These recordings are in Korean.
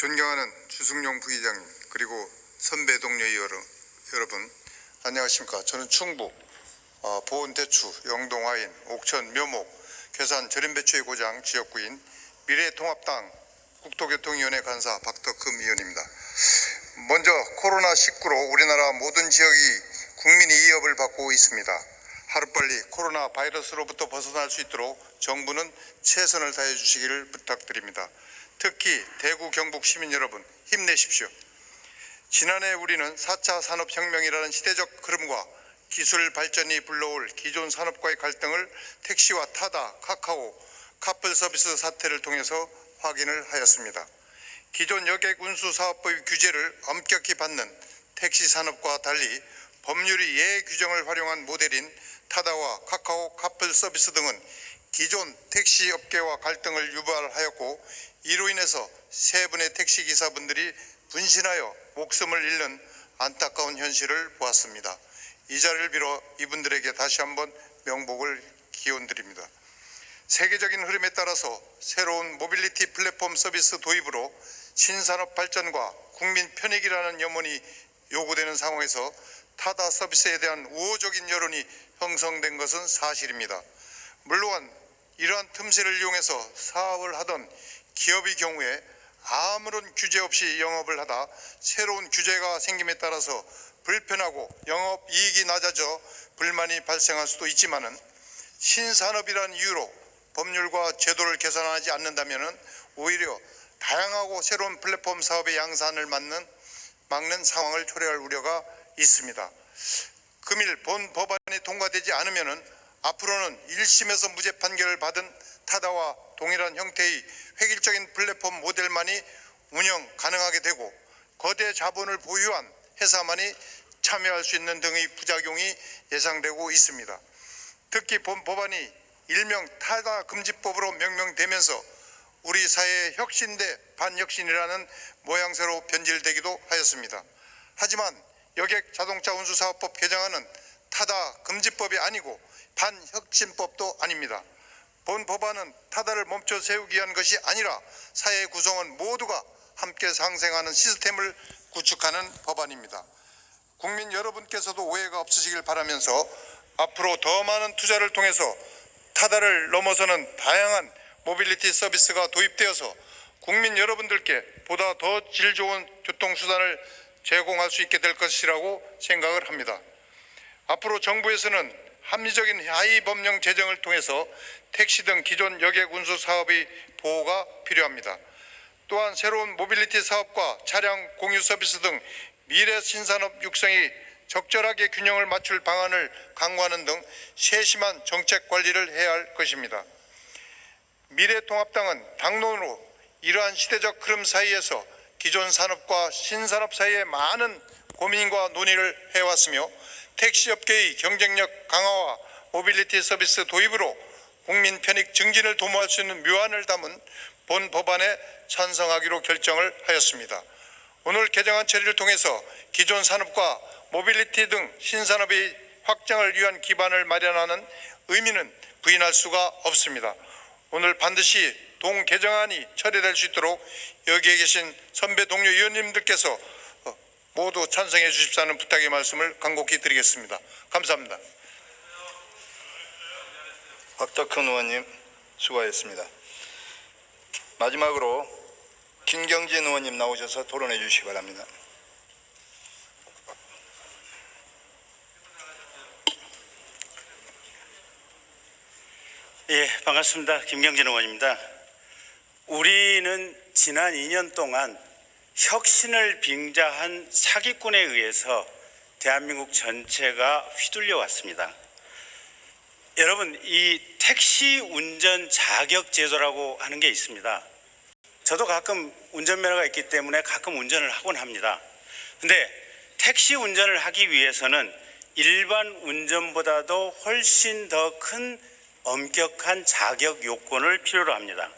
존경하는 주승용 부의장님, 그리고 선배 동료 여러분, 안녕하십니까. 저는 충북 보은대추, 영동화인, 옥천, 묘목, 괴산 절임배추의 고장 지역구인 미래통합당 국토교통위원회 간사 박덕흠 의원입니다. 먼저 코로나19로 우리나라 모든 지역이 국민의 위협을 받고 있습니다. 하루빨리 코로나 바이러스로부터 벗어날 수 있도록 정부는 최선을 다해 주시기를 부탁드립니다. 특히 대구 경북 시민 여러분, 힘내십시오. 지난해 우리는 4차 산업혁명이라는 시대적 흐름과 기술 발전이 불러올 기존 산업과의 갈등을 택시와 타다, 카카오, 카풀 서비스 사태를 통해서 확인을 하였습니다. 기존 여객운수사업법의 규제를 엄격히 받는 택시 산업과 달리 법률의 예외 규정을 활용한 모델인 타다와 카카오, 카풀 서비스 등은 기존 택시 업계와 갈등을 유발하였고, 이로 인해서 세 분의 택시 기사분들이 분신하여 목숨을 잃는 안타까운 현실을 보았습니다. 이 자리를 빌어 이분들에게 다시 한번 명복을 기원드립니다. 세계적인 흐름에 따라서 새로운 모빌리티 플랫폼 서비스 도입으로 신산업 발전과 국민 편익이라는 염원이 요구되는 상황에서 타다 서비스에 대한 우호적인 여론이 형성된 것은 사실입니다. 물론 이러한 틈새를 이용해서 사업을 하던 기업의 경우에 아무런 규제 없이 영업을 하다 새로운 규제가 생김에 따라서 불편하고 영업이익이 낮아져 불만이 발생할 수도 있지만은, 신산업이라는 이유로 법률과 제도를 개선하지 않는다면 오히려 다양하고 새로운 플랫폼 사업의 양산을 막는 상황을 초래할 우려가 있습니다. 금일 본 법안이 통과되지 않으면 앞으로는 1심에서 무죄 판결을 받은 타다와 동일한 형태의 획일적인 플랫폼 모델만이 운영 가능하게 되고, 거대 자본을 보유한 회사만이 참여할 수 있는 등의 부작용이 예상되고 있습니다. 특히 본 법안이 일명 타다 금지법으로 명명되면서 우리 사회의 혁신 대 반혁신이라는 모양새로 변질되기도 하였습니다. 하지만 여객 자동차 운수사업법 개정안은 타다 금지법이 아니고 반혁신법도 아닙니다. 본 법안은 타다를 멈춰 세우기 위한 것이 아니라 사회 구성원 모두가 함께 상생하는 시스템을 구축하는 법안입니다. 국민 여러분께서도 오해가 없으시길 바라면서 앞으로 더 많은 투자를 통해서 타다를 넘어서는 다양한 모빌리티 서비스가 도입되어서 국민 여러분들께 보다 더 질 좋은 교통수단을 제공할 수 있게 될 것이라고 생각을 합니다. 앞으로 정부에서는 합리적인 하위 법령 제정을 통해서 택시 등 기존 여객 운수 사업의 보호가 필요합니다. 또한 새로운 모빌리티 사업과 차량 공유 서비스 등 미래 신산업 육성이 적절하게 균형을 맞출 방안을 강구하는 등 세심한 정책 관리를 해야 할 것입니다. 미래통합당은 당론으로 이러한 시대적 흐름 사이에서 기존 산업과 신산업 사이에 많은 고민과 논의를 해왔으며, 택시업계의 경쟁력 강화와 모빌리티 서비스 도입으로 국민 편익 증진을 도모할 수 있는 묘안을 담은 본 법안에 찬성하기로 결정을 하였습니다. 오늘 개정안 처리를 통해서 기존 산업과 모빌리티 등 신산업의 확장을 위한 기반을 마련하는 의미는 부인할 수가 없습니다. 오늘 반드시 동 개정안이 처리될 수 있도록 여기에 계신 선배 동료 의원님들께서 모두 찬성해 주십사는 부탁의 말씀을 간곡히 드리겠습니다. 감사합니다. 박덕흠 의원님 수고하셨습니다. 마지막으로 김경진 의원님 나오셔서 토론해 주시기 바랍니다. 예, 반갑습니다. 김경진 의원입니다. 우리는 지난 2년 동안 혁신을 빙자한 사기꾼에 의해서 대한민국 전체가 휘둘려 왔습니다. 여러분, 이 택시 운전 자격 제도라고 하는 게 있습니다. 저도 가끔 운전면허가 있기 때문에 가끔 운전을 하곤 합니다. 근데 택시 운전을 하기 위해서는 일반 운전보다도 훨씬 더 큰 엄격한 자격 요건을 필요로 합니다.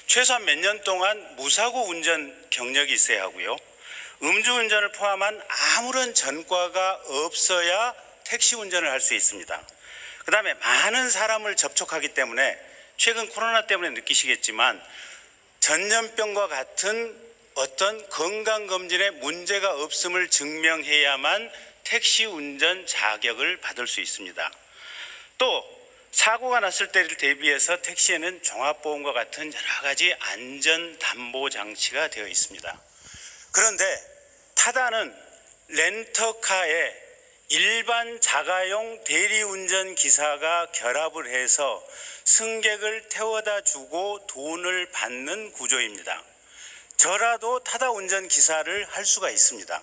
최소한 몇 년 동안 무사고 운전 경력이 있어야 하고요. 음주운전을 포함한 아무런 전과가 없어야 택시 운전을 할 수 있습니다. 그 다음에 많은 사람을 접촉하기 때문에 최근 코로나 때문에 느끼시겠지만 전염병과 같은 어떤 건강검진에 문제가 없음을 증명해야만 택시 운전 자격을 받을 수 있습니다. 또 사고가 났을 때를 대비해서 택시에는 종합보험과 같은 여러 가지 안전 담보 장치가 되어 있습니다. 그런데 타다는 렌터카에 일반 자가용 대리운전 기사가 결합을 해서 승객을 태워다 주고 돈을 받는 구조입니다. 저라도 타다 운전 기사를 할 수가 있습니다.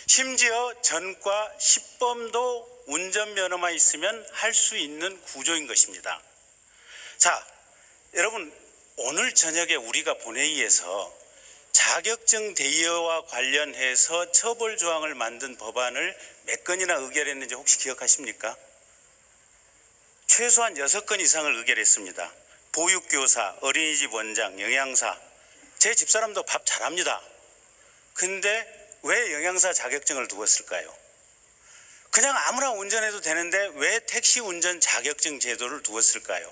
심지어 전과 10범도 운전면허만 있으면 할 수 있는 구조인 것입니다. 자, 여러분, 오늘 저녁에 우리가 본회의에서 자격증 대여와 관련해서 처벌 조항을 만든 법안을 몇 건이나 의결했는지 혹시 기억하십니까? 최소한 6건 이상을 의결했습니다. 보육교사, 어린이집 원장, 영양사. 제 집사람도 밥 잘합니다. 근데 왜 영양사 자격증을 두었을까요? 그냥 아무나 운전해도 되는데 왜 택시 운전 자격증 제도를 두었을까요?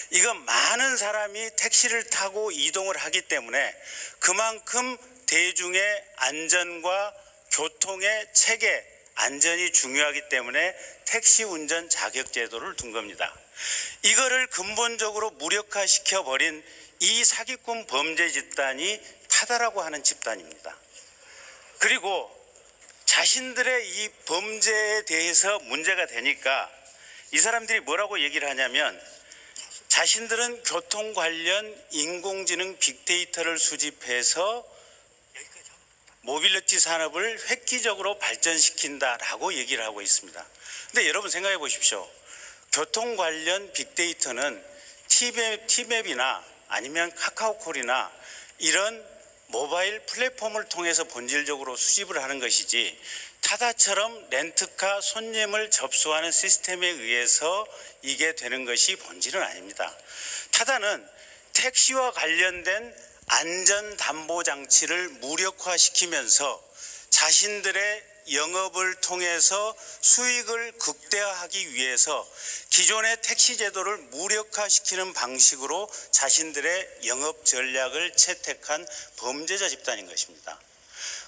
이건 많은 사람이 택시를 타고 이동을 하기 때문에 그만큼 대중의 안전과 교통의 체계, 안전이 중요하기 때문에 택시 운전 자격 제도를 둔 겁니다. 이거를 근본적으로 무력화시켜버린 이 사기꾼 범죄 집단이 타다라고 하는 집단입니다. 그리고 자신들의 이 범죄에 대해서 문제가 되니까 이 사람들이 뭐라고 얘기를 하냐면 자신들은 교통 관련 인공지능 빅데이터를 수집해서 모빌리티 산업을 획기적으로 발전시킨다라고 얘기를 하고 있습니다. 근데 여러분 생각해 보십시오. 교통 관련 빅데이터는 티맵이나 아니면 카카오콜이나 이런 모바일 플랫폼을 통해서 본질적으로 수집을 하는 것이지 타다처럼 렌트카 손님을 접수하는 시스템에 의해서 이게 되는 것이 본질은 아닙니다. 타다는 택시와 관련된 안전담보장치를 무력화시키면서 자신들의 영업을 통해서 수익을 극대화하기 위해서 기존의 택시 제도를 무력화시키는 방식으로 자신들의 영업 전략을 채택한 범죄자 집단인 것입니다.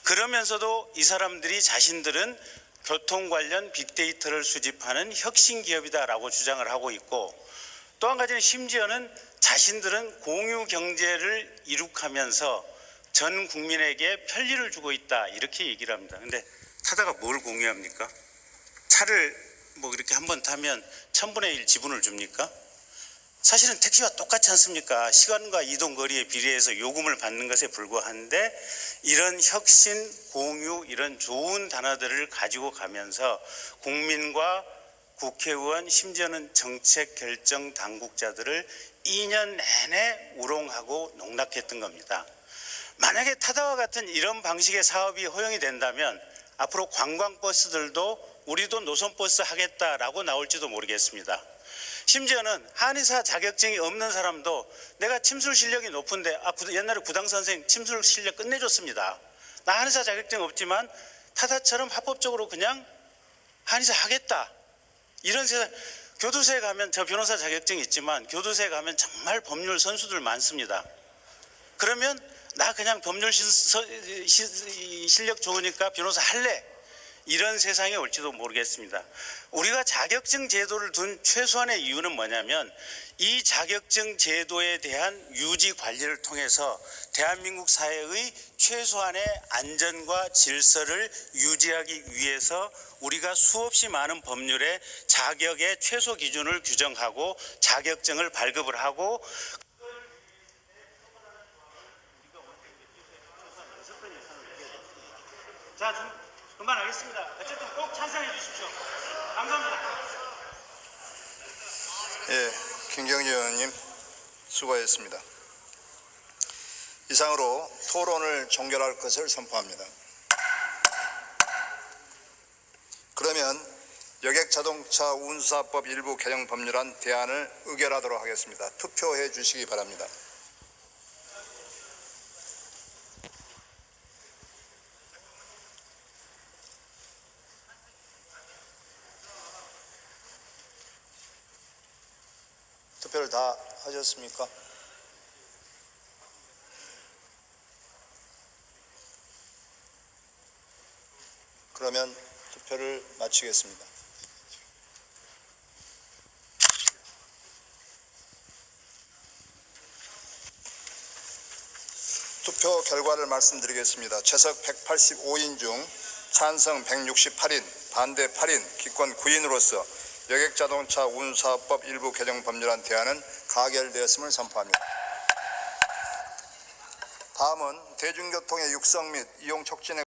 그러면서도 이 사람들이 자신들은 교통 관련 빅데이터를 수집하는 혁신 기업이다라고 주장을 하고 있고 또 한 가지는 심지어는 자신들은 공유 경제를 이룩하면서 전 국민에게 편리를 주고 있다 이렇게 얘기를 합니다. 근데 타다가 뭘 공유합니까? 차를 뭐 이렇게 한번 타면 1000분의 1 지분을 줍니까? 사실은 택시와 똑같지 않습니까? 시간과 이동 거리에 비례해서 요금을 받는 것에 불과한데 이런 혁신, 공유 이런 좋은 단어들을 가지고 가면서 국민과 국회의원 심지어는 정책 결정 당국자들을 2년 내내 우롱하고 농락했던 겁니다. 만약에 타다와 같은 이런 방식의 사업이 허용이 된다면 앞으로 관광버스들도 우리도 노선버스 하겠다라고 나올지도 모르겠습니다. 심지어는 한의사 자격증이 없는 사람도 내가 침술 실력이 높은데 옛날에 구당 선생 침술 실력 끝내줬습니다. 나 한의사 자격증 없지만 타다처럼 합법적으로 그냥 한의사 하겠다. 이런 세상. 교도소에 가면 저 변호사 자격증이 있지만 교도소에 가면 정말 법률 선수들 많습니다. 그러면 나 그냥 법률 실력 좋으니까 변호사 할래. 이런 세상이 올지도 모르겠습니다. 우리가 자격증 제도를 둔 최소한의 이유는 뭐냐면 이 자격증 제도에 대한 유지 관리를 통해서 대한민국 사회의 최소한의 안전과 질서를 유지하기 위해서 우리가 수없이 많은 법률에 자격의 최소 기준을 규정하고 자격증을 발급을 하고 자, 그만하겠습니다. 어쨌든 꼭 찬성해 주십시오. 감사합니다. 예, 김경재 의원님 수고하셨습니다. 이상으로 토론을 종결할 것을 선포합니다. 그러면 여객자동차 운수사법 일부 개정 법률안 대안을 의결하도록 하겠습니다. 투표해 주시기 바랍니다. 투표를 다 하셨습니까? 그러면 투표를 마치겠습니다. 투표 결과를 말씀드리겠습니다. 채석 185인 중 찬성 168인, 반대 8인, 기권 9인으로서 여객자동차 운사법 일부 개정 법률안 대안은 가결되었음을 선포합니다. 다음은 대중교통의 육성 및 이용 촉진에